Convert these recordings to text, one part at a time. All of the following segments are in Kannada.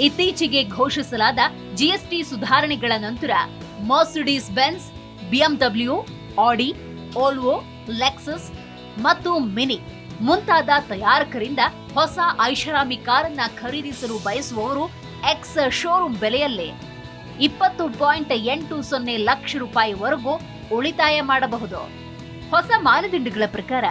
ಇತ್ತೀಚೆಗೆ ಘೋಷಿಸಲಾದ ಜಿಎಸ್ಟಿ ಸುಧಾರಣೆಗಳ ನಂತರ ಮರ್ಸಿಡೀಸ್ ಬೆನ್ಸ್, ಬಿಎಂಡಬ್ಲ್ಯೂ, ಆಡಿ, ವೋಲ್ವೋ, ಲೆಕ್ಸಸ್ ಮತ್ತು ಮಿನಿ ಮುಂತಾದ ತಯಾರಕರಿಂದ ಹೊಸ ಐಷಾರಾಮಿ ಕಾರನ್ನ ಖರೀದಿಸಲು ಬಯಸುವವರು ಎಕ್ಸ್ ಶೋರೂಮ್ ಬೆಲೆಯಲ್ಲೇ 20.80 ಲಕ್ಷ ರೂಪಾಯಿವರೆಗೂ ಉಳಿತಾಯ ಮಾಡಬಹುದು. ಹೊಸ ಮಾನದಂಡಗಳ ಪ್ರಕಾರ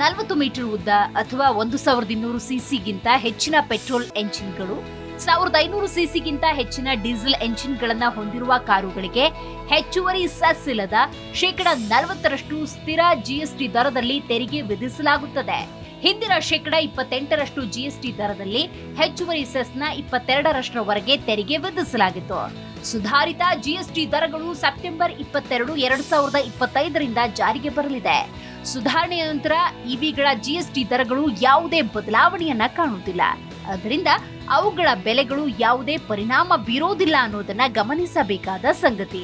40 ಮೀಟರ್ ಉದ್ದ ಅಥವಾ 1200 ಸಿಸಿಗಿಂತ ಹೆಚ್ಚಿನ ಪೆಟ್ರೋಲ್ ಎಂಜಿನ್ಗಳು, 1500 ಸಿಸಿಗಿಂತ ಹೆಚ್ಚಿನ ಡೀಸೆಲ್ ಎಂಜಿನ್ಗಳನ್ನ ಹೊಂದಿರುವ ಕಾರುಗಳಿಗೆ ಹೆಚ್ಚುವರಿ ಸೆಸ್ ಇಲ್ಲದ 40% ಸ್ಥಿರ ಜಿಎಸ್ಟಿ ದರದಲ್ಲಿ ತೆರಿಗೆ ವಿಧಿಸಲಾಗುತ್ತದೆ. ಹಿಂದಿನ 28% ಜಿಎಸ್ಟಿ ದರದಲ್ಲಿ ಹೆಚ್ಚುವರಿ ಸೆಸ್ನ 22%ರವರೆಗೆ ತೆರಿಗೆ ವಿಧಿಸಲಾಗಿತ್ತು. ಸುಧಾರಿತ ಜಿಎಸ್ಟಿ ದರಗಳು ಸೆಪ್ಟೆಂಬರ್ 22, 2025ರಿಂದ ಜಾರಿಗೆ ಬರಲಿದೆ. ಸುಧಾರಣೆಯ ನಂತರ ಇವಿಗಳ ಜಿಎಸ್ಟಿ ದರಗಳು ಯಾವುದೇ ಬದಲಾವಣೆಯನ್ನ ಕಾಣುವುದಿಲ್ಲ. ಅದರಿಂದ ಅವುಗಳ ಬೆಲೆಗಳು ಯಾವುದೇ ಪರಿಣಾಮ ಬೀರೋದಿಲ್ಲ ಅನ್ನೋದನ್ನ ಗಮನಿಸಬೇಕಾದ ಸಂಗತಿ.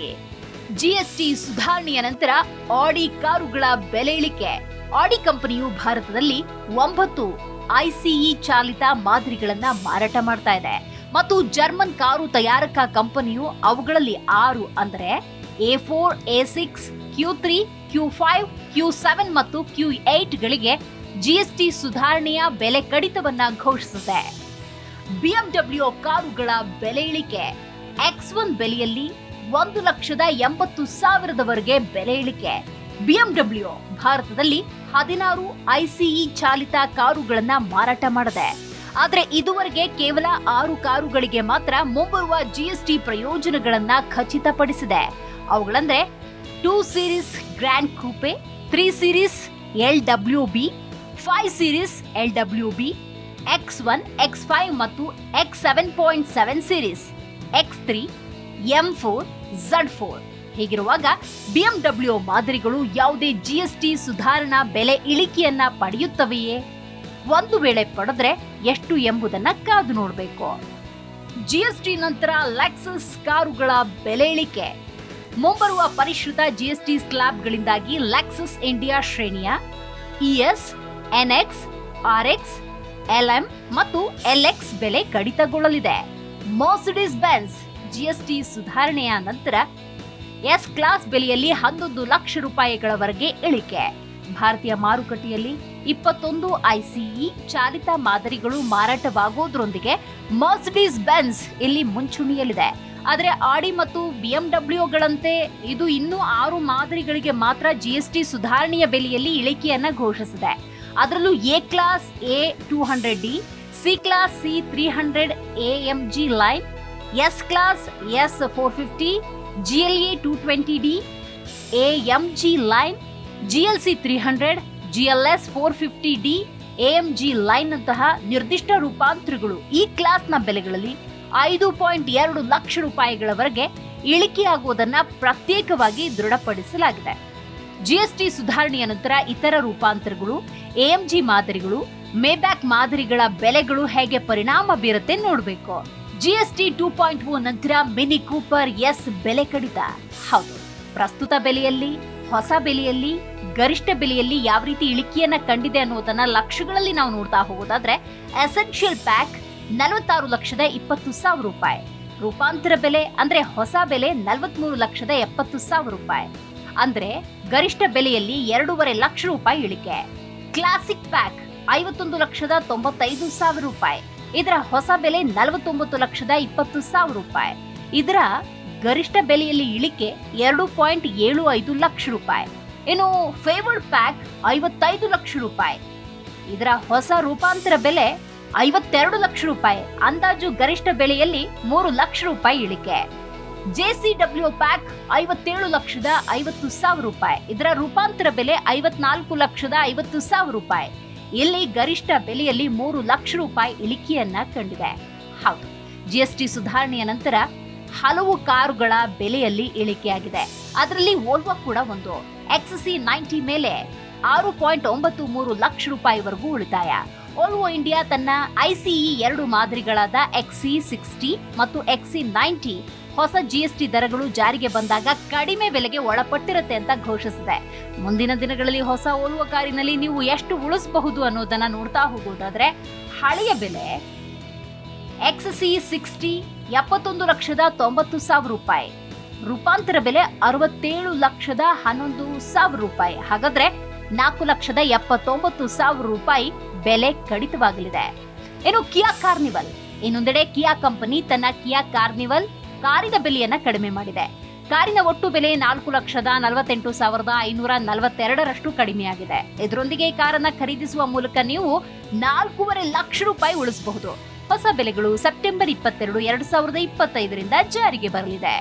ಜಿಎಸ್ಟಿ ಸುಧಾರಣೆಯ ನಂತರ ಆಡಿ ಕಾರುಗಳ ಬೆಲೆ ಇಳಿಕೆ. ಆಡಿ ಕಂಪನಿಯು ಭಾರತದಲ್ಲಿ 9 ಐಸಿಇ ಚಾಲಿತ ಮಾದರಿಗಳನ್ನ ಮಾರಾಟ ಮಾಡ್ತಾ ಇದೆ ಮತ್ತು ಜರ್ಮನ್ ಕಾರು ತಯಾರಕ ಕಂಪನಿಯು ಅವುಗಳಲ್ಲಿ 6 ಅಂದರೆ A4, A6, Q3, Q5, Q7 ಮತ್ತು Q8 ಗಳಿಗೆ ಜಿಎಸ್ಟಿ ಸುಧಾರಣೆಯ ಬೆಲೆ ಕಡಿತವನ್ನ ಘೋಷಿಸಿದೆ. ಬಿಎಂಡಬ್ಲ್ಯೂ ಕಾರುಗಳ ಬೆಲೆ ಇಳಿಕೆ. X1 ಬೆಲೆಯಲ್ಲಿ 1,80,000ವರೆಗೆ ಬೆಲೆ ಇಳಿಕೆ. ಬಿಎಂಡಬ್ಲ್ಯೂ ಭಾರತದಲ್ಲಿ 16 ಐಸಿಇ ಚಾಲಿತ ಕಾರುಗಳನ್ನ ಮಾರಾಟ ಮಾಡಿದೆ. ಆದರೆ ಇದುವರೆಗೆ ಕೇವಲ 6 ಕಾರುಗಳಿಗೆ ಮಾತ್ರ ಮುಂಬರುವ ಜಿಎಸ್ಟಿ ಪ್ರಯೋಜನಗಳನ್ನ ಖಚಿತಪಡಿಸಿದೆ. ಅವುಗಳಂದ್ರೆ 2 series grand coupe, 3 series LWB, 5 series LWB, X1, X5 ಮತ್ತು X7.7 series, X3, M4, Z4. ಹೀಗಿರುವಾಗ ಬಿಎಂಡಬ್ಲ್ಯೂ ಮಾದರಿಗಳು ಯಾವುದೇ ಜಿಎಸ್ಟಿ ಸುಧಾರಣಾ ಬೆಲೆ ಇಳಿಕೆಯನ್ನ ಪಡೆಯುತ್ತವೆಯೇ? ಒಂದು ವೇಳೆ ಪಡೆದ್ರೆ ಎಷ್ಟು ಎಂಬುದನ್ನ ಕಾದು ನೋಡಬೇಕು. ಜಿಎಸ್ಟಿ ನಂತರ ಲೆಕ್ಸಸ್ ಕಾರುಗಳ ಬೆಲೆ ಇಳಿಕೆ. ಮುಂಬರುವ ಪರಿಷ್ಕೃತ ಜಿಎಸ್ಟಿ ಸ್ಲ್ಯಾಬ್ಗಳಿಂದಾಗಿ ಲೆಕ್ಸಸ್ ಇಂಡಿಯಾ ಶ್ರೇಣಿಯ ಇಎಸ್, ಎನ್ಎಕ್ಸ್, ಆರ್ಎಕ್ಸ್, ಎಲ್ಎಂ ಮತ್ತು ಎಲ್ಎಕ್ಸ್ ಬೆಲೆ ಕಡಿತಗೊಳ್ಳಲಿದೆ. ಮರ್ಸಿಡೀಸ್ ಬೆನ್ಸ್ ಜಿಎಸ್ಟಿ ಸುಧಾರಣೆಯ ನಂತರ ಎಸ್ ಕ್ಲಾಸ್ ಬೆಲೆಯಲ್ಲಿ 11 ಲಕ್ಷ ರೂಪಾಯಿಗಳವರೆಗೆ ಇಳಿಕೆ. ಭಾರತೀಯ ಮಾರುಕಟ್ಟೆಯಲ್ಲಿ 21 ಐಸಿಇ ಚಾಲಿತ ಮಾದರಿಗಳು ಮಾರಾಟವಾಗುವುದರೊಂದಿಗೆ ಮರ್ಸಿಡೀಸ್ ಬೆನ್ಸ್ ಇಲ್ಲಿ ಮುಂಚೂಣಿಯಲ್ಲಿದೆ. ಆದರೆ ಆಡಿ ಮತ್ತು ಬಿಎಂಡಬ್ಲ್ಯೂಗಳಂತೆ ಇದು ಇನ್ನೂ 6 ಮಾದರಿಗಳಿಗೆ ಮಾತ್ರ ಜಿಎಸ್ಟಿ ಸುಧಾರಣೆಯ ಬೆಲೆಯಲ್ಲಿ ಇಳಿಕೆಯನ್ನ ಘೋಷಿಸಿದೆ. ಅದರಲ್ಲೂ A class A200D, C class C300 AMG line, S class S450, GLA 220D, AMG line, GLC 300, GLS 450D, AMG line ನಂತಹ ನಿರ್ದಿಷ್ಟ ರೂಪಾಂತರಗಳು ಈ ಕ್ಲಾಸ್ನ ಬೆಲೆಗಳಲ್ಲಿ 5.2 ಲಕ್ಷ ರೂಪಾಯಿಗಳವರೆಗೆ ಇಳಿಕೆಯಾಗುವುದನ್ನು ಪ್ರತ್ಯೇಕವಾಗಿ ದೃಢಪಡಿಸಲಾಗಿದೆ. ಜಿಎಸ್ಟಿ ಸುಧಾರಣೆಯ ನಂತರ ಇತರ ರೂಪಾಂತರಗಳು, AMG ಮಾದರಿಗಳು, ಮೇಬ್ಯಾಕ್ ಮಾದರಿಗಳ ಬೆಲೆಗಳು ಹೇಗೆ ಪರಿಣಾಮ ಬೀರುತ್ತೆ ನೋಡಬೇಕು. ಜಿಎಸ್ಟಿ 2.0 ನಂತರ ಮಿನಿ ಕೂಪರ್ ಎಸ್ ಬೆಲೆ ಕಡಿತ. ಹೌದು, ಪ್ರಸ್ತುತ ಬೆಲೆಯಲ್ಲಿ, ಹೊಸ ಬೆಲೆಯಲ್ಲಿ, ಗರಿಷ್ಠ ಬೆಲೆಯಲ್ಲಿ ಯಾವ ರೀತಿ ಇಳಿಕೆಯನ್ನ ಕಂಡಿದೆ ಅನ್ನೋದನ್ನ ಲಕ್ಷಗಳಲ್ಲಿ ನಾವು ನೋಡ್ತಾ ಹೋಗೋದಾದ್ರೆ ಎಸೆನ್ಷಿಯಲ್ ಪ್ಯಾಕ್ 46,20,000 ರೂಪಾಯಿ, ರೂಪಾಂತರ ಬೆಲೆ ಅಂದ್ರೆ ಹೊಸ ಬೆಲೆ 43,70,000 ರೂಪಾಯಿ, ಅಂದ್ರೆ ಗರಿಷ್ಠ ಬೆಲೆಯಲ್ಲಿ 2.5 ಲಕ್ಷ ರೂಪಾಯಿ ಇಳಿಕೆ. ಕ್ಲಾಸಿಕ್ ಪ್ಯಾಕ್ 51,95,000 ರೂಪಾಯಿ, ಇದರ ಹೊಸ ಬೆಲೆ 49,20,000 ರೂಪಾಯಿ, ಇದರ ಗರಿಷ್ಠ ಬೆಲೆಯಲ್ಲಿ ಇಳಿಕೆ 2.75 ಲಕ್ಷ ರೂಪಾಯಿ. ಇನ್ನು ಫೇವರ್ಡ್ ಪ್ಯಾಕ್ 55 ಲಕ್ಷ ರೂಪಾಯಿ, ಇದರ ಹೊಸ ರೂಪಾಂತರ ಬೆಲೆ 52 ಲಕ್ಷ ರೂಪಾಯಿ, ಅಂದಾಜು ಗರಿಷ್ಠ ಬೆಲೆಯಲ್ಲಿ 3 ಲಕ್ಷ ರೂಪಾಯಿ ಇಳಿಕೆ. JCW ಪ್ಯಾಕ್ 57,50,000 ರೂಪಾಯಿ, ಇದರ ರೂಪಾಂತರ ಬೆಲೆ 54,50,000 ರೂಪಾಯಿ, ಇಲ್ಲಿ ಗರಿಷ್ಠ ಬೆಲೆಯಲ್ಲಿ 3 ಲಕ್ಷ ರೂಪಾಯಿ ಇಳಿಕೆಯನ್ನ ಕಂಡಿದೆ. ಹೌದು, ಜಿಎಸ್ಟಿ ಸುಧಾರಣೆಯ ನಂತರ ಹಲವು ಕಾರುಗಳ ಬೆಲೆಯಲ್ಲಿ ಇಳಿಕೆಯಾಗಿದೆ. ಅದರಲ್ಲಿ ವೋಲ್ವೋ ಕೂಡ ಒಂದು. XC90 ಮೇಲೆ 6.93 ಲಕ್ಷ ರೂಪಾಯಿವರೆಗೂ ಉಳಿತಾಯ. ವೋಲ್ವೋ ಇಂಡಿಯಾ ತನ್ನ ಐಸಿಇ 2 ಮಾದರಿಗಳಾದ XC60 ಮತ್ತು XC90 ಹೊಸ ಜಿಎಸ್ಟಿ ದರಗಳು ಜಾರಿಗೆ ಬಂದಾಗ ಕಡಿಮೆ ಬೆಲೆಗೆ ಒಳಪಟ್ಟಿರುತ್ತೆ ಅಂತ ಘೋಷಿಸಿದೆ. ಮುಂದಿನ ದಿನಗಳಲ್ಲಿ ಹೊಸ ವೋಲ್ವೋ ಕಾರಿನಲ್ಲಿ ನೀವು ಎಷ್ಟು ಉಳಿಸಬಹುದು ಅನ್ನೋದನ್ನ ನೋಡ್ತಾ ಹೋಗೋದಾದ್ರೆ ಹಳೆಯ ಬೆಲೆ XC60 71,90,000 ರೂಪಾಯಿ. ರೂಪಾಂತರ ಬೆಲೆ 67,11,000 ರೂಪಾಯಿ. ಹಾಗಾದ್ರೆ 4,79,000 ರೂಪಾಯಿ ಬೆಲೆ ಕಡಿತವಾಗಲಿದೆ. ಇನ್ನು ಕಿಯಾ ಕಾರ್ನಿವಲ್, ಇನ್ನೊಂದೆಡೆ ಕಿಯಾ ಕಂಪನಿ ತನ್ನ ಕಿಯಾ ಕಾರ್ನಿವಲ್ ಕಾರಿನ ಬೆಲೆಯನ್ನ ಕಡಿಮೆ ಮಾಡಿದೆ. ಕಾರಿನ ಒಟ್ಟು ಬೆಲೆ 4,48,542 ಕಡಿಮೆಯಾಗಿದೆ. ಇದರೊಂದಿಗೆ ಈ ಕಾರನ್ನ ಖರೀದಿಸುವ ಮೂಲಕ ನೀವು 4.5 ಲಕ್ಷ ರೂಪಾಯಿ ಉಳಿಸಬಹುದು. ಹೊಸ ಬೆಲೆಗಳು ಸೆಪ್ಟೆಂಬರ್ 22, 2025 ಜಾರಿಗೆ ಬರಲಿದೆ.